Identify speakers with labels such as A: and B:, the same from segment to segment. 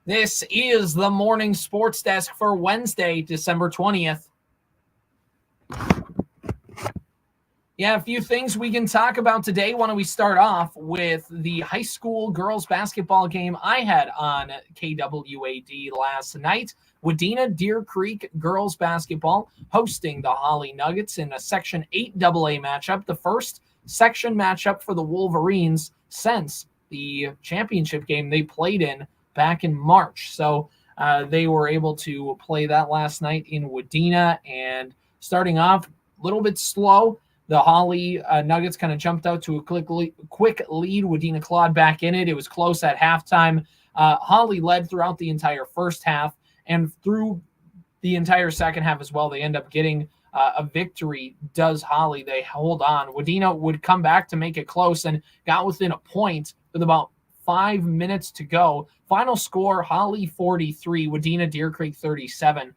A: This is the Morning Sports Desk for Wednesday, December 20th. Yeah, a few things we can talk about today. Why don't we start off with the high school girls basketball game I had on KWAD last night. Wadena Deer Creek girls basketball hosting the Holly Nuggets in a Section 8 AA matchup, the first section matchup for the Wolverines since the championship game they played in back in March. So they were able to play that last night in Wadena, and starting off a little bit slow. The Holly Nuggets kind of jumped out to a quick lead. Wadena clawed back in it. It was close at halftime. Holly led throughout the entire first half, and through the entire second half as well. They end up getting a victory. Does Holly? They hold on. Wadena would come back to make it close and got within a point with about 5 minutes to go. Final score, Holly 43, Wadena Deer Creek 37.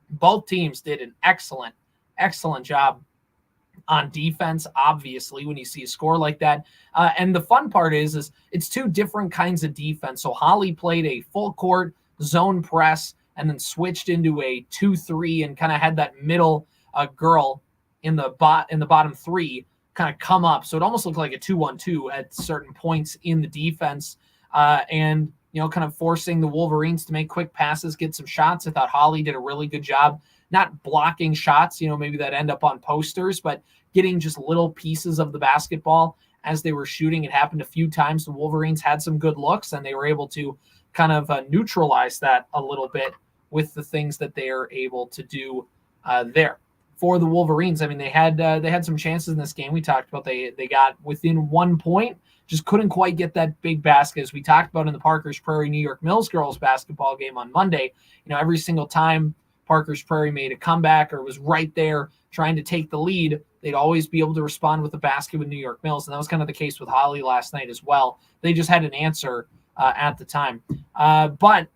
A: Both teams did an excellent job on defense, obviously, when you see a score like that. And the fun part is it's two different kinds of defense. So Holly played a full court zone press and then switched into a 2-3 and kind of had that middle girl in the bottom three kind of come up. So it almost looked like a 2-1-2 at certain points in the defense. And, kind of forcing the Wolverines to make quick passes, get some shots. I thought Holly did a really good job, not blocking shots, maybe that end up on posters, but getting just little pieces of the basketball as they were shooting. It happened a few times. The Wolverines had some good looks, and they were able to kind of neutralize that a little bit with the things that they are able to do there. For the Wolverines, I mean, they had some chances in this game. We talked about they got within 1 point, just couldn't quite get that big basket, as we talked about in the Parkers Prairie New York Mills girls basketball game on Monday. Every single time Parkers Prairie made a comeback or was right there trying to take the lead, they'd always be able to respond with a basket with New York Mills, and that was kind of the case with Holly last night as well. They just had an answer at the time. But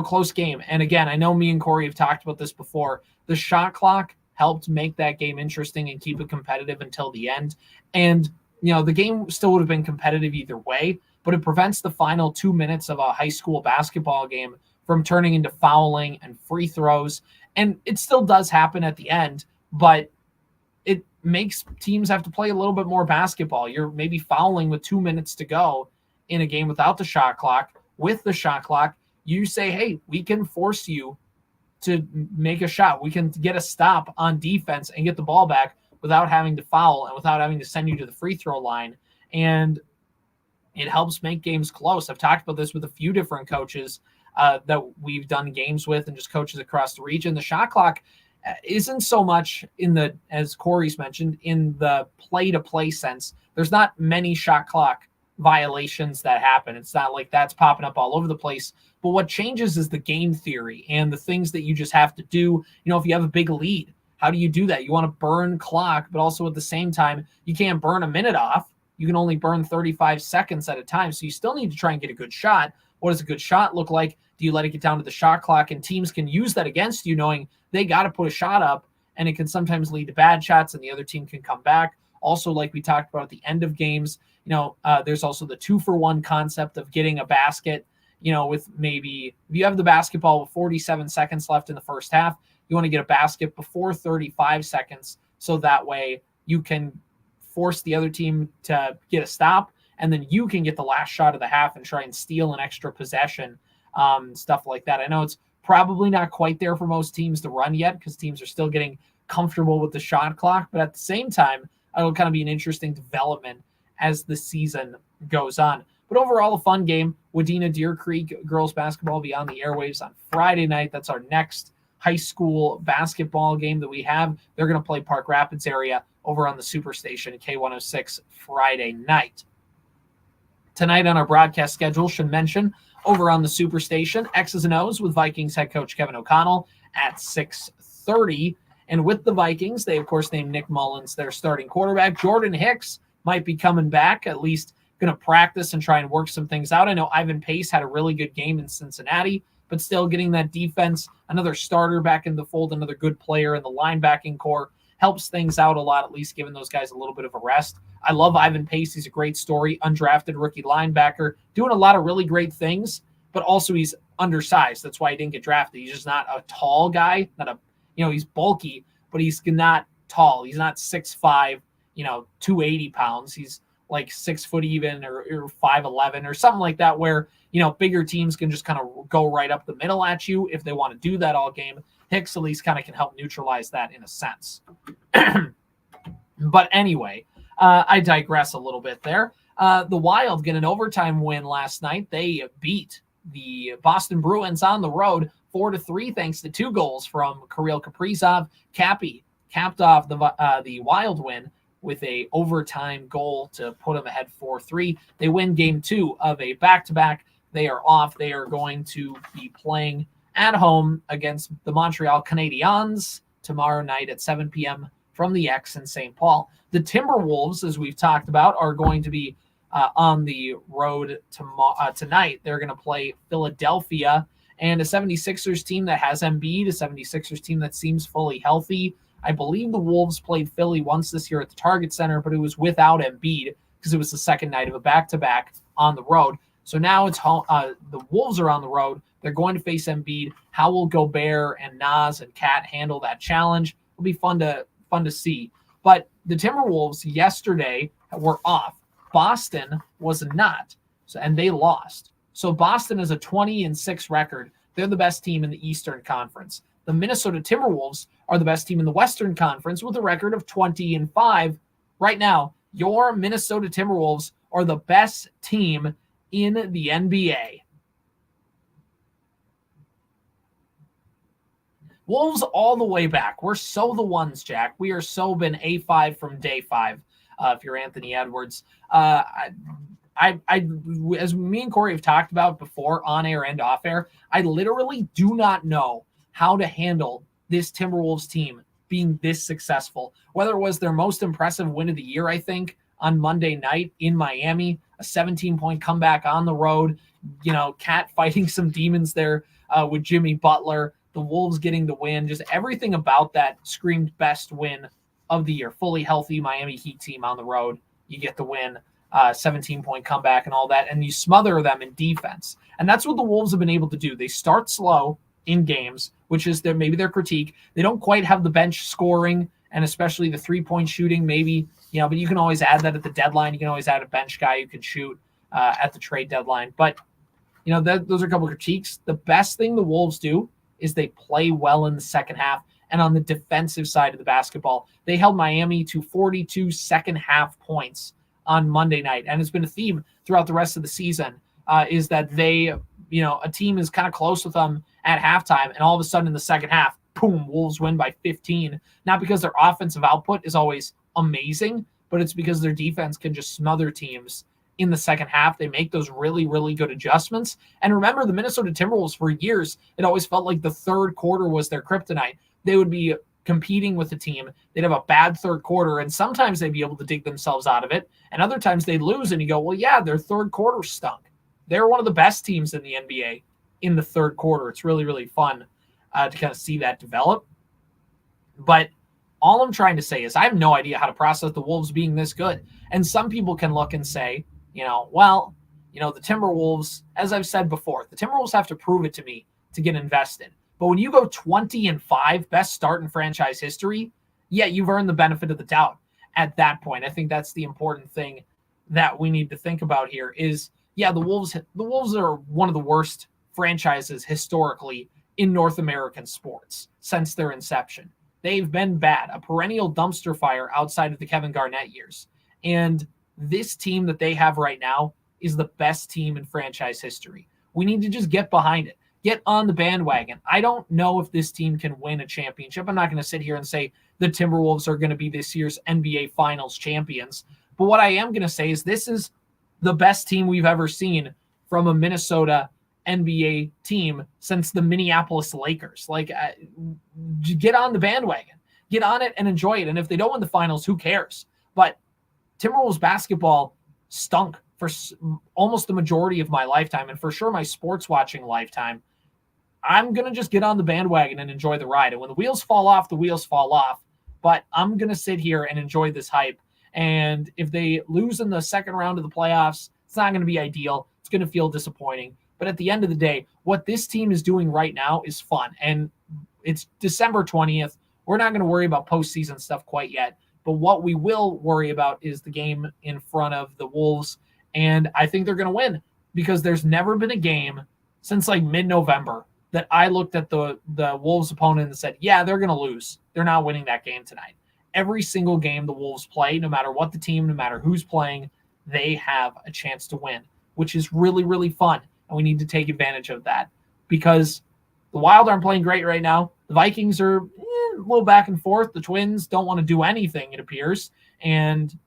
A: close game. And again, I know me and Corey have talked about this before. The shot clock helped make that game interesting and keep it competitive until the end. And, the game still would have been competitive either way, but it prevents the final 2 minutes of a high school basketball game from turning into fouling and free throws. And it still does happen at the end, but it makes teams have to play a little bit more basketball. You're maybe fouling with 2 minutes to go in a game without the shot clock. With the shot clock, you say, hey, we can force you to make a shot. We can get a stop on defense and get the ball back without having to foul and without having to send you to the free throw line. And it helps make games close. I've talked about this with a few different coaches that we've done games with and just coaches across the region. The shot clock isn't so much as Corey's mentioned, in the play-to-play sense. There's not many shot clock violations that happen. It's not like that's popping up all over the place. But what changes is the game theory and the things that you just have to do. If you have a big lead, how do you do that? You want to burn clock, but also at the same time, you can't burn a minute off. You can only burn 35 seconds at a time. So you still need to try and get a good shot. What does a good shot look like? Do you let it get down to the shot clock? And teams can use that against you, knowing they got to put a shot up, and it can sometimes lead to bad shots, and the other team can come back. Also, like we talked about at the end of games, there's also the 2-for-1 concept of getting a basket, with maybe if you have the basketball with 47 seconds left in the first half, you want to get a basket before 35 seconds. So that way you can force the other team to get a stop, and then you can get the last shot of the half and try and steal an extra possession, stuff like that. I know it's probably not quite there for most teams to run yet because teams are still getting comfortable with the shot clock, but at the same time, it'll kind of be an interesting development as the season goes on. But overall, a fun game. Wadena Deer Creek girls basketball will be on the airwaves on Friday night. That's our next high school basketball game that we have. They're going to play Park Rapids area over on the Superstation K106 Friday night. Tonight on our broadcast schedule, should mention, over on the Superstation, X's and O's with Vikings head coach Kevin O'Connell at 6:30. And with the Vikings, they, of course, named Nick Mullins their starting quarterback. Jordan Hicks might be coming back, at least going to practice and try and work some things out. I know Ivan Pace had a really good game in Cincinnati, but still getting that defense, another starter back in the fold, another good player in the linebacking core, helps things out a lot, at least giving those guys a little bit of a rest. I love Ivan Pace. He's a great story, undrafted rookie linebacker, doing a lot of really great things, but also he's undersized. That's why he didn't get drafted. He's just not a tall guy. He's bulky, but he's not tall. He's not 6'5", 280 pounds. He's like 6 foot even or 5'11" or something like that, where, bigger teams can just kind of go right up the middle at you if they want to do that all game. Hicks at least kind of can help neutralize that in a sense. But anyway, I digress a little bit there. The Wild get an overtime win last night. They beat the Boston Bruins on the road 4-3 thanks to 2 goals from Kirill Kaprizov. Cappy capped off the Wild win with a overtime goal to put them ahead 4-3. They win game 2 of a back-to-back. They are off. They are going to be playing at home against the Montreal Canadiens tomorrow night at 7 p.m. from the X in St. Paul. The Timberwolves, as we've talked about, are going to be on the road tonight. They're going to play Philadelphia and a 76ers team that has Embiid, a 76ers team that seems fully healthy. I believe the Wolves played Philly once this year at the Target Center, but it was without Embiid because it was the second night of a back-to-back on the road. So now it's home. The Wolves are on the road. They're going to face Embiid. How will Gobert and Naz and Cat handle that challenge? It'll be fun to see. But the Timberwolves yesterday were off. Boston was not, and they lost. So Boston is a 20-6 record. They're the best team in the Eastern Conference. The Minnesota Timberwolves are the best team in the Western Conference with a record of 20-5. Right now, your Minnesota Timberwolves are the best team in the NBA. Wolves all the way back. We're so the ones, Jack. We are so been A5 from day 5. If you're Anthony Edwards, I as me and Corey have talked about before on air and off air, I literally do not know how to handle this Timberwolves team being this successful. Whether it was their most impressive win of the year, I think, on Monday night in Miami, a 17-point comeback on the road, Cat fighting some demons there with Jimmy Butler, the Wolves getting the win, just everything about that screamed best win of the year. Fully healthy Miami Heat team on the road. You get the win, 17-point comeback and all that, and you smother them in defense. And that's what the Wolves have been able to do. They start slow in games, which is maybe their critique. They don't quite have the bench scoring, and especially the three-point shooting, maybe, but you can always add that at the deadline. You can always add a bench guy who can shoot at the trade deadline. But, those are a couple of critiques. The best thing the Wolves do is they play well in the second half. And on the defensive side of the basketball, they held Miami to 42 second-half points on Monday night. And it's been a theme throughout the rest of the season, is that they, a team is kind of close with them at halftime, and all of a sudden in the second half, boom, Wolves win by 15. Not because their offensive output is always amazing, but it's because their defense can just smother teams in the second half. They make those really, really good adjustments. And remember, the Minnesota Timberwolves, for years, it always felt like the third quarter was their kryptonite. They would be competing with the team. They'd have a bad third quarter, and sometimes they'd be able to dig themselves out of it. And other times they'd lose, and you go, well, yeah, their third quarter stunk. They're one of the best teams in the NBA in the third quarter. It's really, really fun to kind of see that develop. But all I'm trying to say is I have no idea how to process the Wolves being this good. And some people can look and say, the Timberwolves, as I've said before, the Timberwolves have to prove it to me to get invested. But when you go 20-5, best start in franchise history, yeah, you've earned the benefit of the doubt at that point. I think that's the important thing that we need to think about here is, yeah, the Wolves are one of the worst franchises historically in North American sports since their inception. They've been bad, a perennial dumpster fire outside of the Kevin Garnett years. And this team that they have right now is the best team in franchise history. We need to just get behind it. Get on the bandwagon. I don't know if this team can win a championship. I'm not going to sit here and say the Timberwolves are going to be this year's NBA Finals champions. But what I am going to say is this is the best team we've ever seen from a Minnesota NBA team since the Minneapolis Lakers. Get on the bandwagon. Get on it and enjoy it. And if they don't win the finals, who cares? But Timberwolves basketball stunk for almost the majority of my lifetime, and for sure my sports watching lifetime. I'm going to just get on the bandwagon and enjoy the ride. And when the wheels fall off, the wheels fall off. But I'm going to sit here and enjoy this hype. And if they lose in the second round of the playoffs, it's not going to be ideal. It's going to feel disappointing. But at the end of the day, what this team is doing right now is fun. And it's December 20th. We're not going to worry about postseason stuff quite yet. But what we will worry about is the game in front of the Wolves. And I think they're going to win because there's never been a game since like mid-November that I looked at the Wolves opponent and said, yeah, they're going to lose. They're not winning that game tonight. Every single game the Wolves play, no matter what the team, no matter who's playing, they have a chance to win, which is really, really fun. And we need to take advantage of that because the Wild aren't playing great right now. The Vikings are a little back and forth. The Twins don't want to do anything, it appears. And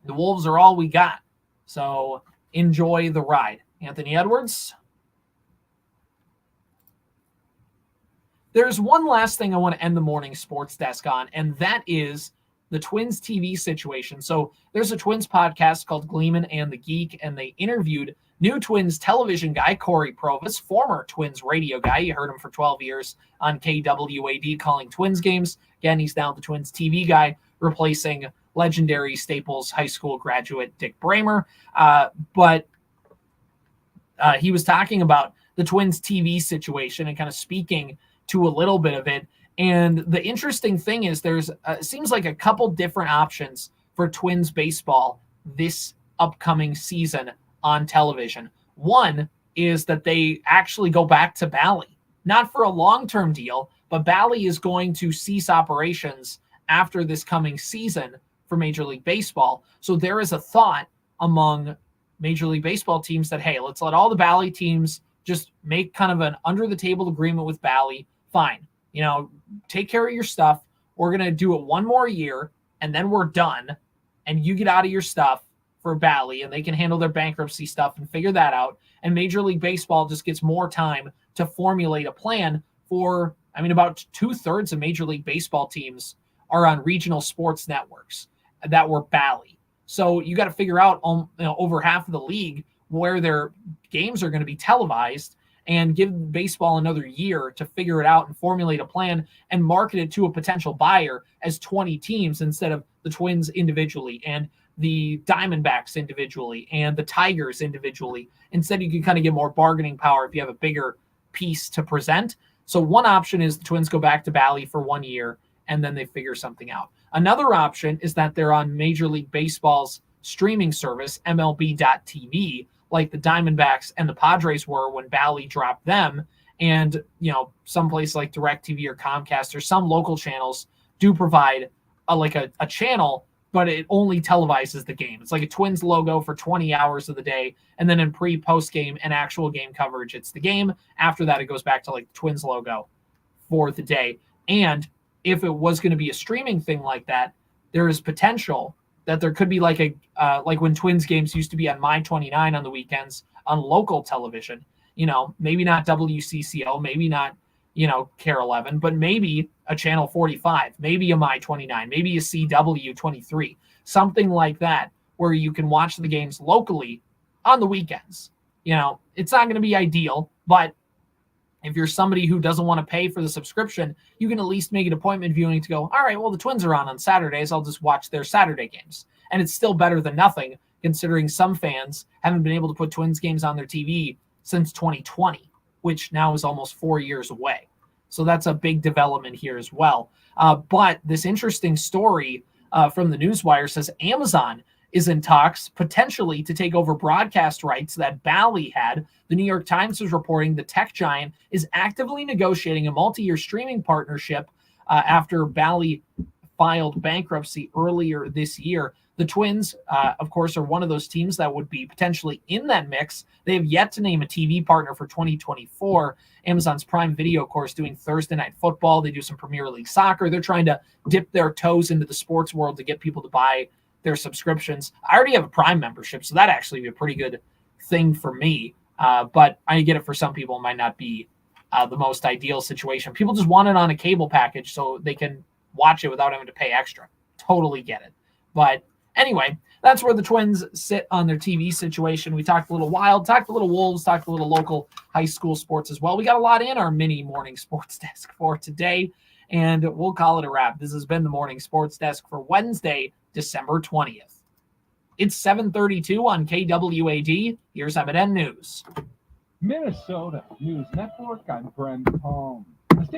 A: the Wolves are all we got. So enjoy the ride. Anthony Edwards. There's one last thing I want to end the morning sports desk on, and that is the Twins TV situation. So there's a Twins podcast called Gleeman and the Geek, and they interviewed new Twins television guy, Corey Provis, former Twins radio guy. You heard him for 12 years on KWAD calling Twins games. Again, he's now the Twins TV guy, replacing legendary Staples High School graduate Dick Bramer. But he was talking about the Twins TV situation and kind of speaking to a little bit of it. And the interesting thing is there's seems like a couple different options for Twins baseball this upcoming season on television. One is that they actually go back to Bally, not for a long-term deal, but Bally is going to cease operations after this coming season for Major League Baseball. So there is a thought among Major League Baseball teams that, hey, let's let all the Bally teams just make kind of an under-the-table agreement with Bally. Fine, take care of your stuff. We're going to do it one more year, and then we're done, and you get out of your stuff for Bally, and they can handle their bankruptcy stuff and figure that out. And Major League Baseball just gets more time to formulate a plan for, about 2/3 of Major League Baseball teams are on regional sports networks that were Bally. So you got to figure out over half of the league where their games are going to be televised and give baseball another year to figure it out and formulate a plan and market it to a potential buyer as 20 teams instead of the Twins individually and the Diamondbacks individually and the Tigers individually. Instead, you can kind of get more bargaining power if you have a bigger piece to present. So one option is the Twins go back to Bally for 1 year and then they figure something out. Another option is that they're on Major League Baseball's streaming service, MLB.TV, like the Diamondbacks and the Padres were when Bally dropped them. And, some place like DirecTV or Comcast or some local channels do provide a channel, but it only televises the game. It's like a Twins logo for 20 hours of the day. And then in post game and actual game coverage, it's the game. After that, it goes back to like the Twins logo for the day. And if it was going to be a streaming thing like that, there is potential that there could be like when Twins games used to be on My29 on the weekends on local television, maybe not WCCO, maybe not, KARE 11, but maybe a Channel 45, maybe a My29, maybe a CW23, something like that, where you can watch the games locally on the weekends. It's not going to be ideal, but if you're somebody who doesn't want to pay for the subscription, you can at least make an appointment viewing to go, all right, well, the Twins are on Saturdays. I'll just watch their Saturday games. And it's still better than nothing, considering some fans haven't been able to put Twins games on their TV since 2020, which now is almost 4 years away. So that's a big development here as well. But this interesting story from the Newswire says Amazon is in talks potentially to take over broadcast rights that Bally had. The New York Times is reporting the tech giant is actively negotiating a multi-year streaming partnership after Bally filed bankruptcy earlier this year. The Twins, of course, are one of those teams that would be potentially in that mix. They have yet to name a TV partner for 2024. Amazon's Prime Video, of course, doing Thursday Night Football. They do some Premier League soccer. They're trying to dip their toes into the sports world to get people to buy their subscriptions. I already have a Prime membership, so that actually be a pretty good thing for me. But I get it for some people. It might not be the most ideal situation. People just want it on a cable package so they can watch it without having to pay extra. Totally get it. But anyway, that's where the Twins sit on their TV situation. We talked a little Wild, talked a little Wolves, talked a little local high school sports as well. We got a lot in our mini morning sports desk for today, and we'll call it a wrap. This has been the morning sports desk for Wednesday, December 20th. It's 7:32 on KWAD. Here's M&N News.
B: Minnesota News Network, I'm Brent Palm.